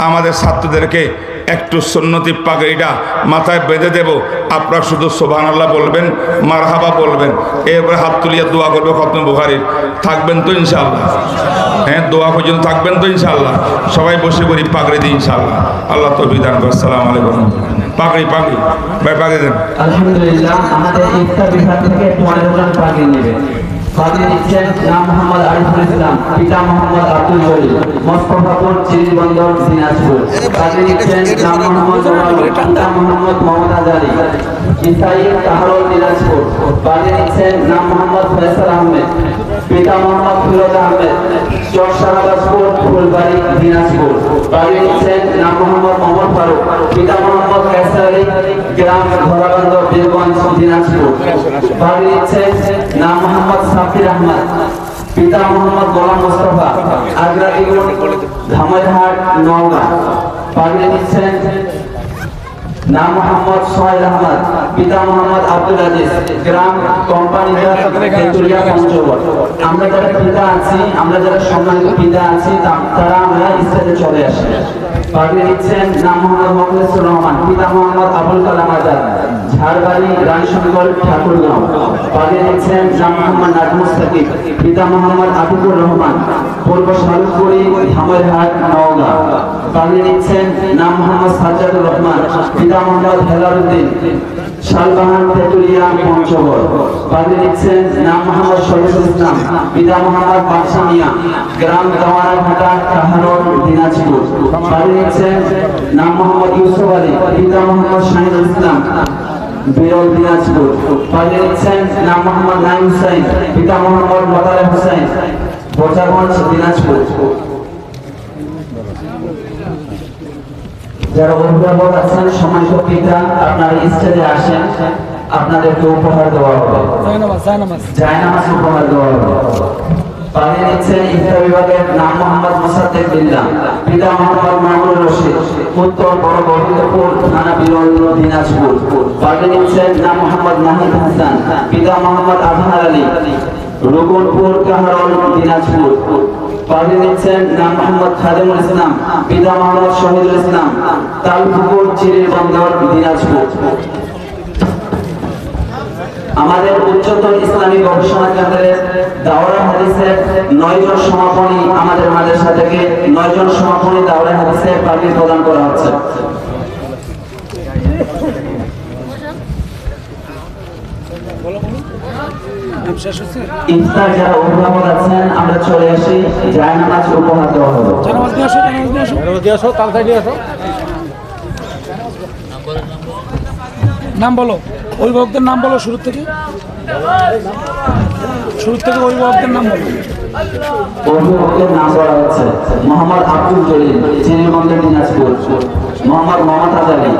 আমাদের ছাত্রদেরকে একটু সুন্নতি পাগড়িটা মাথায় বেঁধে দেব। আপনারা শুধু সুবহানাল্লাহ বলবেন, মারহাবা বলবেন, এরপরে হাত তুলিয়ে দোয়া করবে খতম বুখারীর। থাকবেন তো ইনশাআল্লাহ? হ্যাঁ, দোয়া পর্যন্ত থাকবেন তো ইনশাআল্লাহ? সবাই বসে করি পাগড়ি দিই ইনশাআল্লাহ। আল্লাহ তৌফিক দান করুন। আসসালামু আলাইকুম। পাগড়ি পাগড়ি ভাই পাগড়ি দেন। আলহামদুলিল্লাহ, আমাদের ইফতার বিভাগ থেকে 15 জন পাগড়ি নেবে। পাগড়ি নিচ্ছেন নাম মোহাম্মদ আরিফুল ইসলাম, পিতা মোহাম্মদ আব্দুল জলিল, মোস্তফাপুর, চিরিবন্দর, দিনাজপুর। পাগড়ি নিচ্ছেন নাম মোহাম্মদ পিতা মোহাম্মদ মমতাজ আলী, ইসাই তাহরুল, দিনাজপুর। পাগড়ি নিচ্ছেন নাম মোহাম্মদ ফয়সাল আহমেদ, পিতা মোহাম্মদ ফিরোজ আহমেদ, চরসারাবাজপুর, ফুলবাড়ি, দিনাজপুর। পাগড়ি নিচ্ছেন নাম মোহাম্মদ মোহাম্মদ ফারুক, পিতা মোহাম্মদ কায়সার আলী, গ্রাম ঘোড়াবন্দ, বীরগঞ্জ, দিনাজপুর। পাগড়ি নিচ্ছেন নাম মোহাম্মদ সাফির আহমদ, পিতা মোহাম্মদ গোলাম মোস্তফা, আগ্রা ধামইরহাট, নওগাঁ। পাগড়ি নিচ্ছেন নাম মোহাম্মদ সোহেল আহমদ, পিতা মোহাম্মদ আব্দুল আজিজ, গ্রাম কোম্পানি, তেতুলিয়া, পঞ্চগড়। আমরা যারা পিতা আছি, আমরা যারা সম্মানিত পিতা আছি, তারা আমরা স্টেজে চলে আসি। পাগড়ি নিচ্ছেন নাম মোহাম্মদ মোখলেসুর রহমান, পিতা মোহাম্মদ আবুল কালাম আজাদ, ঝাড়বাড়ি, রানীশঙ্কর, ঠাকুরগাঁও। পাগড়ি নিচ্ছেন নাম মোহাম্মদ নাজমুস সাকিব, পিতা মোহাম্মদ আতিকুর রহমান, পূর্ব শালুকুড়ি, ধামইরহাট, নওগাঁ। পাগড়ি নিচ্ছেন নাম মোহাম্মদ সাজ্জাদুর রহমান, পিতা মোহাম্মদ হেলালুদ্দিন, শালবাহান, তেতুলিয়া, পঞ্চগড়। পাগড়ি নিচ্ছেন নাম মোহাম্মদ শহীদুল ইসলাম, পিতা মোহাম্মদ বাদশা মিয়া, গ্রাম দাওয়ারাঘাটা, কাহারোল, দিনাজপুর। পাগড়ি নিচ্ছেন নাম মোহাম্মদ ইউসুফ আলী, পিতা মোহাম্মদ শাহিদুল ইসলাম, বিরল, দিনাজপুর। পাগড়ি নিচ্ছেন নাম মোহাম্মদ নাইম হুসাইন, পিতা মোহাম্মদ মোতালেব হুসাইন, বোচাগঞ্জ, দিনাজপুর। যারা অভিভাবক আছেন, সম্মানিত পিতা, আপনারা স্টেজে আসেন, আপনাদেরকে উপহার দেওয়া হবে, জায়নামাজ উপহার দেওয়া হবে। পাগড়ি নিচ্ছেন ইফতার বিভাগের নাম মোহাম্মদ মুসাদ্দেক বিল্লাহ, পিতা মোহাম্মদ মামুনুর রশিদ, উত্তর বড় গোবিন্দপুর থানা, বিরল, দিনাজপুর। পাগড়ি নিচ্ছেন নাম মোহাম্মদ নাহিদ হাসান, পিতা মোহাম্মদ আজহার আলী, রুগুনপুর, কাহারোল, দিনাজপুর। পাগড়ি নিচ্ছেন নাম মোহাম্মদ খাদেমুল ইসলাম, পিতা মোহাম্মদ শহীদুল ইসলাম, তালপুকুর, চিরিরবন্দর, দিনাজপুর। আমাদের উচ্চতর ইসলামী গবেষণা কেন্দ্রের দাওরা হাদিসের 9 জন সমাপনী, আমাদের মাদ্রাসা থেকে 9 জন সমাপনী দাওরা হাদিসে পাগড়ি প্রদান করা হচ্ছে। ইফতার যারা অভিভাবক আছেন, আমরা চলে আসি, জায়নামাজ উপহার দেওয়া হবে। নাম বলো, অভিভাবকদের নাম বলো, শুরু থেকে অভিভাবকদের নাম বলো। অভিভাবকের নাম বলা হচ্ছে মোহাম্মদ আব্দুল জলিল, চিরিরবন্দর, দিনাজপুর। মোহাম্মদ মমতাজ আলী,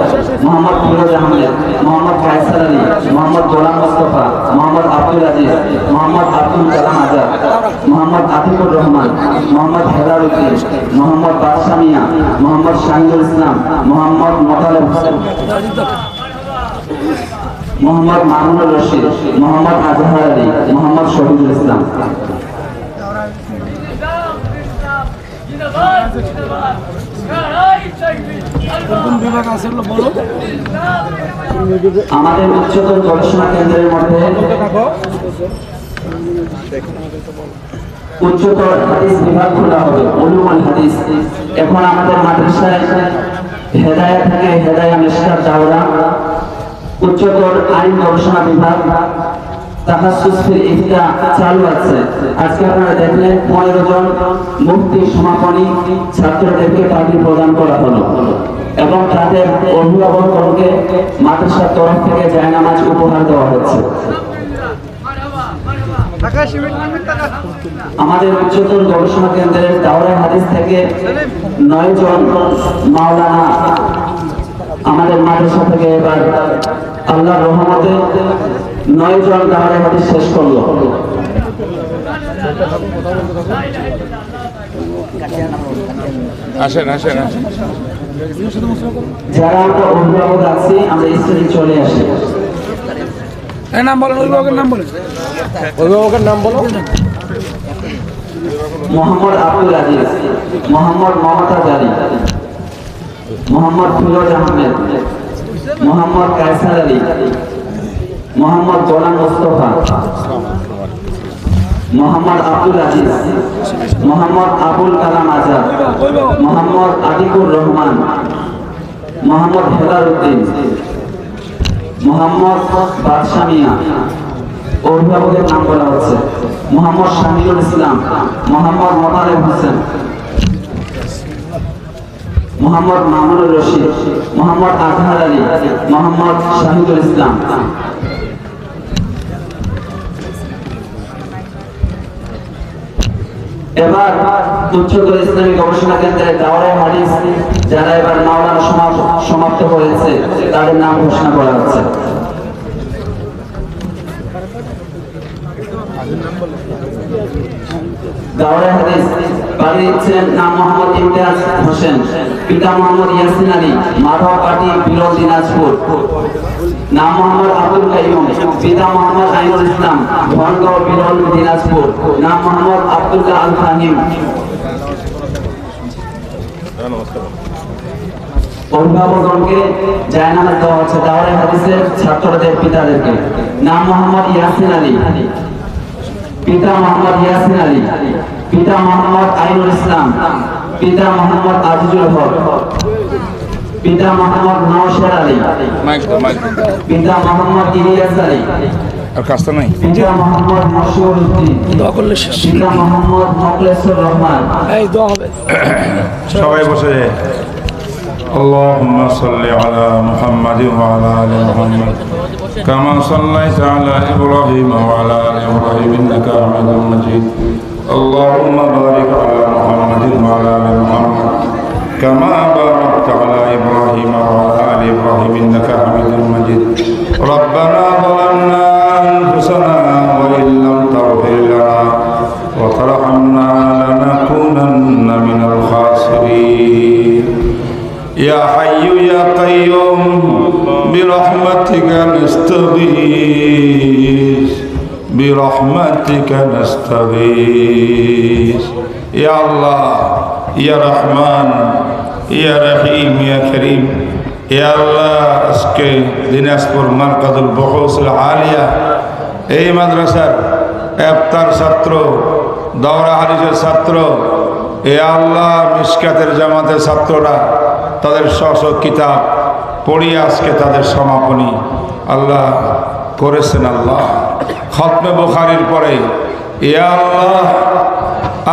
মোহাম্মদ ফিরোজ আহমেদ, মোহাম্মদ কায়সার আলী, মোহাম্মদ গোলাম মোস্তফা, মোহাম্মদ আব্দুল আজিজ, মোহাম্মদ আব্দুল কালাম আজাদ, মোহাম্মদ আতিকুর রহমান, মোহাম্মদ হেলালুদ্দিন, মোহাম্মদ বাদশা মিয়া, মোহাম্মদ শাহিদুল ইসলাম, মোহাম্মদ মোতালেব হোসেন, মোহাম্মদ মামুনুর রশিদ, মোহাম্মদ আজহার আলী, মোহাম্মদ শহীদুল ইসলাম। আমাদের উচ্চতর গবেষণা কেন্দ্রের মধ্যে উচ্চতর হাদিস বিভাগ খোলা হবে, উলুমুল হাদিস। এখন আমাদের মাদ্রাসায় হেদায়েত থেকে হেদায়া মিশকাত দাওরা, উচ্চতর আইন গবেষণা বিভাগ, তাহাসসুস ফিল ইফতা চালু আছে। আজকে আপনারা দেখলেন 15 জন মুফতি সমাপনী ছাত্রদেরকে পাগড়ি প্রদান করা হলো এবং তাদের অভিভাবকগণকে মাদ্রাসার তরফ থেকে জায়নামাজ উপহার দেওয়া হচ্ছে। আমাদের উচ্চতর গবেষণা কেন্দ্রের দাওরা হাদিস থেকে 9 জন মাওলানা আমাদের মাদ্রাসা থেকে এবার আল্লাহর রহমতে 9 জন দাওরা হাদিস শেষ করলো। আসেন আসেন আসেন। যারা আমরা অভিভাবক আছি, আমরা স্টেজে চলে আসি। নাম বলেন, অভিভাবকের নাম বলেন। অভিভাবকের নাম বলো। মোহাম্মদ আব্দুল আজিজ, মোহাম্মদ মমতাজ আলী, মোহাম্মদ ফিরোজ আহমেদ, মোহাম্মদ কায়সার আলী, মোহাম্মদ গোলাম মোস্তফা, মোহাম্মদ আব্দুল আজিজ, মোহাম্মদ আবুল কালাম আজাদ, মোহাম্মদ আদিকুর রহমান, মোহাম্মদ হেলাল উদ্দিন, মোহাম্মদ বাদশা মিয়া। অভিভাবকের নাম বলা হচ্ছে মোহাম্মদ শামিউল ইসলাম, মোহাম্মদ মোতালেব হোসেন, মোহাম্মদ মামুনুর রশিদ, মোহাম্মদ আজহার আলী, মোহাম্মদ শাহিদুল ইসলাম। এবার উচ্চতর ইসলামী গবেষণা কেন্দ্রের দাওরায়ে হাদিস যারা এবার মাওলানা সমাপ্ত হয়েছে তাদের নাম ঘোষণা করা হচ্ছে। দাওরায়ে হাদিস বাড়ি ছিলেন নাম মোহাম্মদ ইমতিয়াজ হোসেন, পিতা মোহাম্মদ ইয়াসিন আলী, মাধবপাটি, বিরল, দিনাজপুর। নাম মোহাম্মদ আব্দুল কাইয়ুম, পিতা মোহাম্মদ আইনুল ইসলাম, ধনগাঁও, বিরল, দিনাজপুর। নাম মোহাম্মদ আব্দুল্লাহ আল ফাহিম। অভিভাবকগণকে জায়নামাজ দেওয়া হচ্ছে দাওরায়ে হাদিসের ছাত্রদের পিতাদেরকে। নাম মোহাম্মদ ইয়াসিন আলী, পিতা মোহাম্মদ ইয়াসিন আলী, পিতা মোহাম্মদ আইনুল ইসলাম, পিতা মোহাম্মদ আজিজুল হক, পিতা মোহাম্মদ নওশের আলী, পিতা মোহাম্মদ ইলিয়াস আলী, পিতা মোহাম্মদ মশিউর উদ্দিন, পিতা মোহাম্মদ মোখলেসুর রহমান। এই দোয়া হবে। সবাই বসে যায়। اللهم صل على محمد وعلى آل محمد كما صليت على إبراهيم وعلى آل إبراهيم إنك حميد مجيد اللهم بارك على محمد وعلى آل محمد كما باركت على إبراهيم وعلى آل إبراهيم إنك حميد مجيد ربنا ظلمنا أنفسنا وإن لم تغفر لنا وترحمنا لنكونن من الخاسرين يا حي يا قيوم برحمتك نستغيث برحمتك نستغيث يا الله يا رحمن يا رحيم يا كريم يا الله আজকে দিনাজপুর মারকাজুল বুহুসুল আলিয়া এই মাদ্রাসার ইফতার ছাত্র, দাওরা হাদিসের ছাত্র, এ আল্লাহ মিশকাতের জামাতের ছাত্ররা তাদের স্ব কিতাব পড়িয়ে আজকে তাদের সমাপনী আল্লাহ করেছেন। আল্লাহ খতমে বুখারীর পরে ইয়া আল্লাহ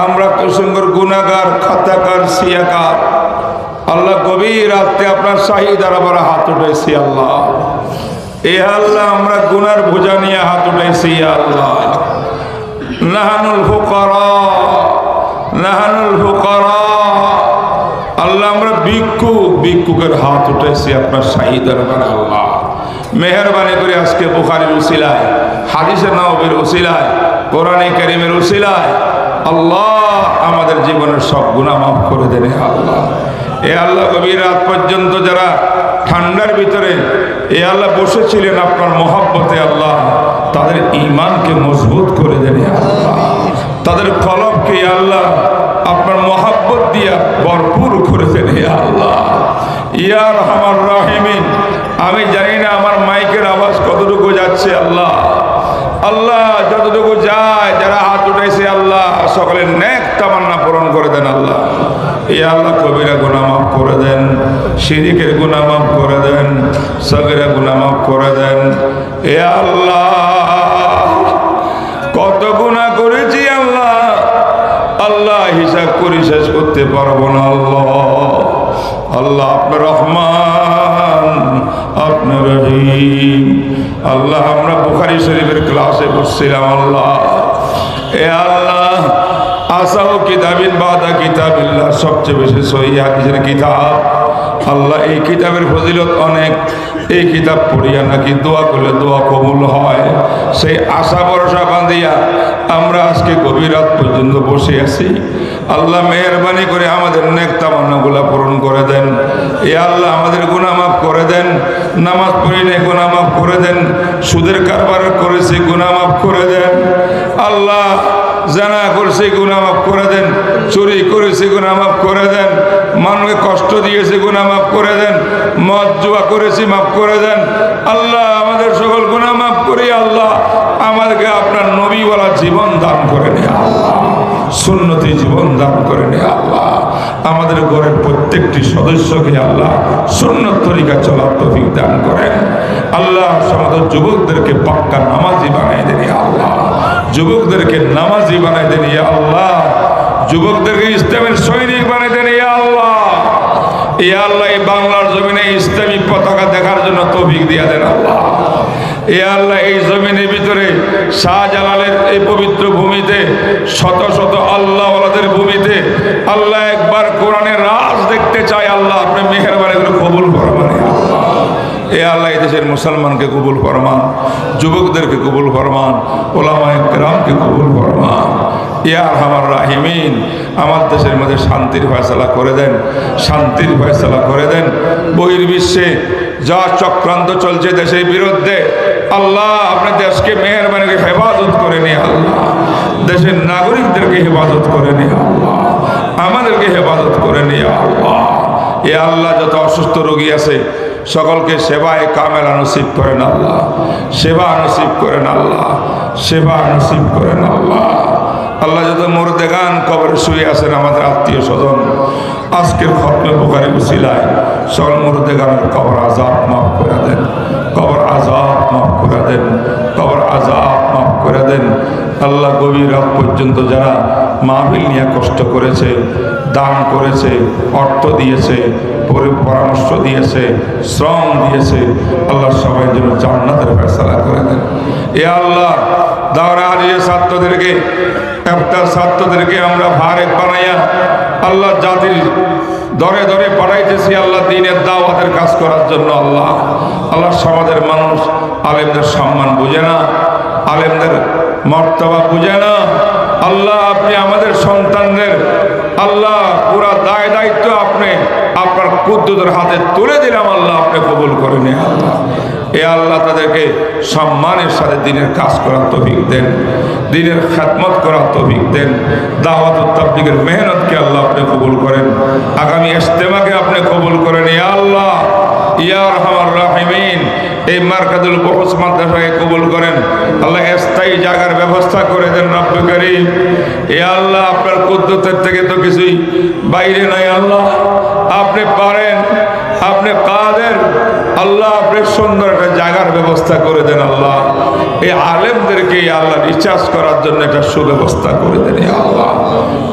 আমরা কুসঙ্গর গুনাহগার, খাতাকার, সিয়াকার আল্লাহ গভীর রাতে আপনার শাহী দরবারে হাত উঠেছি। আল্লাহ এ আল্লাহ আমরা গুনার বোঝা নিয়ে হাত উঠেছি। আল্লাহ নাহানুল ফুকারা, নাহানুল ফুকারা আল্লাহ আমরা ভিক্ষুকের হাত উঠেছি আপনার শাহী দরবারে। আল্লাহ মেহেরবানি করে আজকে বুখারীর উসিলায়, হাদিসে নববীর উসিলায়, কোরআনে কারীমের উসিলায় আল্লাহ আমাদের জীবনের সব গুনাহ মাফ করে দেন। আল্লাহ এ আল্লাহ গভীর রাত পর্যন্ত যারা ঠান্ডার ভিতরে এ আল্লাহ বসেছিলেন আপনার মহব্বতে, আল্লাহ তাদের ঈমানকে মজবুত করে দেন। আল্লাহ তাদের কলবকে আল্লাহ আপনার মহব্বত দিয়া ভরপুর করে দেন। আল্লাহ ইয়া রহমান রাহিমিন আমি জানি না আমার মাইকের আওয়াজ কতটুকু যাচ্ছে। আল্লাহ আল্লাহ যতটুকু যায় যারা হাত উঠাইছে আল্লাহ সকলের নেক তামান্না পূরণ করে দেন। আল্লাহ ইয়া আল্লাহ কবিরা গুনাহ মাফ করে দেন, শিরকের গুনাহ মাফ করে দেন, সগীরা গুনাহ মাফ করে দেন। এ আল্লাহ কত গুনাহ করেছি আল্লাহ, আল্লাহ হিসাব করে শেষ করতে পারবো না। আল্লাহ আল্লাহ আপনার রহমান, আপনার রহিম। আল্লাহ আমরা বুখারী শরীফের ক্লাসে বসছিলাম। আল্লাহ এ আল্লাহ আসাও কিতাবিন বাদা কিতাবিল্লাহ সবচেয়ে বেশি সহিহ হাদিসের কিতাব। আল্লাহ এই কিতাবের ফজিলত অনেক, এই কিতাব পড়িয়া নাকি দোয়া করলে দোয়া কবুল হয়, সেই আশা ভরসা বাঁধিয়া আমরা আজকে গভীর রাত পর্যন্ত বসে আছি। আল্লাহ মেহেরবানি করে আমাদের নেক তামান্নাগুলা পূরণ করে দেন। এ আল্লাহ আমাদের গুনাহ মাফ করে দেন, নামাজ পড়ি নাই গুনাহ মাফ করে দেন, সুদের কারবার করেছি গুনাহ মাফ করে দেন। আল্লাহ জানা করছি গুনাহ মাফ করে দেন, চুরি করেছি গুনাহ মাফ করে দেন, মানুষকে কষ্ট দিয়েছি গুনাহ মাফ করে দেন, মদ জুয়া করেছি মাফ করে দেন। আল্লাহ আমাদের সকল গুনাহ মাফ করি। আল্লাহ আমাদেরকে আপনার নবীওয়ালা জীবন দান করে নে আল্লাহ, সুন্নতি জীবন দান করে নে আল্লাহ। আমাদের ঘরের প্রত্যেকটি সদস্যকে আল্লাহ সুন্নত তরিকা চলার তৌফিক দান করেন আল্লাহ। সমাজের যুবকদেরকে পাক্কা নামাজি বানাই দেন আল্লাহ, যুবকদেরকে নামাজি বানাই দেন আল্লাহ, যুবকদেরকে ইসলামের সৈনিক বানাই দেন আল্লাহ। এই আল্লাহ এই বাংলার জমিনে ইসলামী পতাকা দেখার জন্য তৌফিক দিয়া দেন আল্লাহ। এ আল্লাহ এই জমিনের ভিতরে শাহজালালের এই পবিত্র ভূমিতে, শত শত আল্লাহওয়ালাদের ভূমিতে আল্লাহ একবার কোরআনের রাজ দেখতে চাই আল্লাহ। আপনি মেহেরবানি করে কবুল ফরমান আল্লাহ। এ আল্লাহ এই দেশের মুসলমানকে কবুল ফরমান, যুবকদেরকে কবুল ফরমান, ওলামায়ে কেরামকে কবুল ফরমান। ইয়া আরহামার রাহিমিন, আমার দেশের মধ্যে শান্তির ফয়সালা করে দেন, শান্তির ফয়সালা করে দেন। বহির্বিশ্বে যা চক্রান্ত চলছে দেশের বিরুদ্ধে আল্লাহ আপনি দেশকে মেহেরবানি করে হেফাজত করে নিয়ে আল্লাহ, দেশের নাগরিকদেরকে হেফাজত করে নিয়ে আল্লাহ, আমাদেরকে হেফাজত করে নিয়ে আল্লাহ। এ আল্লাহ যত অসুস্থ রোগী আছে সকলকে সেবায় কামেলা নসিব করেন আল্লাহ, সেবা নসিব করেন আল্লাহ, সেবা নসিব করেন আল্লাহ। আল্লাহ যত মুর্দেগান কবরে শুয়ে আছেন আমাদের আত্মীয় স্বজন, আজকের খতমে বুখারী উসিলায় সকল মুর্দেগানের কবর আযাব মাফ করে দেন, কবর আযাব মাফ করে দেন, কবর আযাব মাফ করে দেন আল্লাহ। গভীর রাত পর্যন্ত যারা মাহফিল নিয়ে কষ্ট করেছে, দান করেছে, অর্থ দিয়েছে, পরামর্শ দিয়েছে, শ্রম দিয়েছে আল্লাহ সবাই যেন জান্নাতের ফয়সালা করে দেন। এ আল্লাহ দাওরা হাদিয়া ছাত্রদেরকে, একটা ছাত্রদেরকে আমরা ভারেক বানাইয়া আল্লাহ জাতির দরে দরে পাঠাইতেছি আল্লাহ দ্বীনের দাওয়াতের কাজ করার জন্য আল্লাহ। আল্লাহ সমাজের মানুষ আলেমদের সম্মান বুঝে না, আলেমদের মর্তবা বুঝে না আল্লাহ। আপনি আমাদের সন্তানদের আল্লাহ পুরা দায় দায়িত্ব আপনি আপনার কুদ্দুদের হাতে তুলে দিলাম আল্লাহ, আপনি কবুল করে নিন আল্লাহ। এ আল্লাহ তাদেরকে সম্মানের সাথে দ্বীনের কাজ করার তৌফিক দেন, দ্বীনের খেদমত করার তৌফিক দেন। দাওয়াত ও তাবলীগের মেহনতকে আল্লাহ আপনি কবুল করেন, আগামী ইজতেমাকে আপনি কবুল করেন ইয়া আল্লাহ। ইয়া আরহামার রাহিমিন, এই মারকাজুল বুহুস মাদ্রাসাকে কবুল করেন আল্লাহ, স্থায়ী জায়গার ব্যবস্থা করে দেন রব্বে কারীম। এ আল্লাহ আপনার কুদরতের থেকে তো কিছুই বাইরে নাই আল্লাহ, আপনি পারেন, আপনি কাদের আল্লাহ, আপনি সুন্দর একটা জায়গার ব্যবস্থা করে দেন আল্লাহ। এই আলেমদেরকে আল্লাহ রিচার্জ করার জন্য একটা সুব্যবস্থা করে দেন আল্লাহ।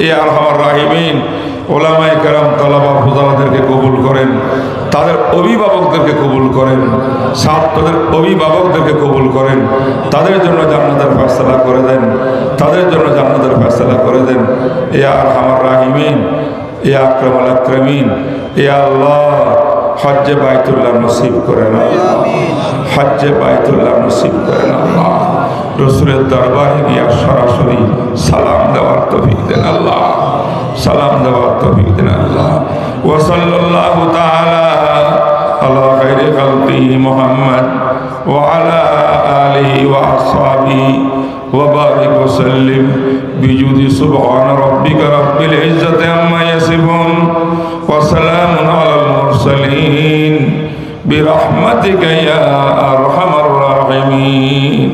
এ আরহামার রাহিমিন, ওলামায়ে কেরাম তালাবা ফুজালাদেরকে কবুল করেন, তাদের অভিভাবকদেরকে কবুল করেন, ছাত্রদের অভিভাবকদেরকে কবুল করেন, তাদের জন্য জান্নাতের ফয়সালা করে দেন, তাদের জন্য জান্নাতের ফয়সালা করে দেন। ইয়া আরহামার রাহিমিন, ইয়া আকরামুল আকরামিন, ইয়া আল্লাহ হজ্জে বাইতুল্লাহ নসিব করেন আল্লাহ, হজ্জে বাইতুল্লাহ নসিব করেন আল্লাহ। রসুলের দরবারে গিয়া সরাসরি সালাম দেওয়ার তৌফিক দেন আল্লাহ, সালাম দেওয়ার তৌফিক দেন আল্লাহ। ওয়া সাল্লাল্লাহু তাআলা আলা খায়রি খালকিহি মুহাম্মদ ওয়া আলা আলিহি ওয়া আসহাবিহি ওয়া বারিক ওয়া সাল্লিম বিজুদি সুবহান রাব্বিকা রাব্বিল ইজ্জাতি আম্মা ইয়াসিফুন ওয়া সালামুন আলাল মুরসালিন বিরহমাতিকা ইয়া আরহামার রাহিমিন।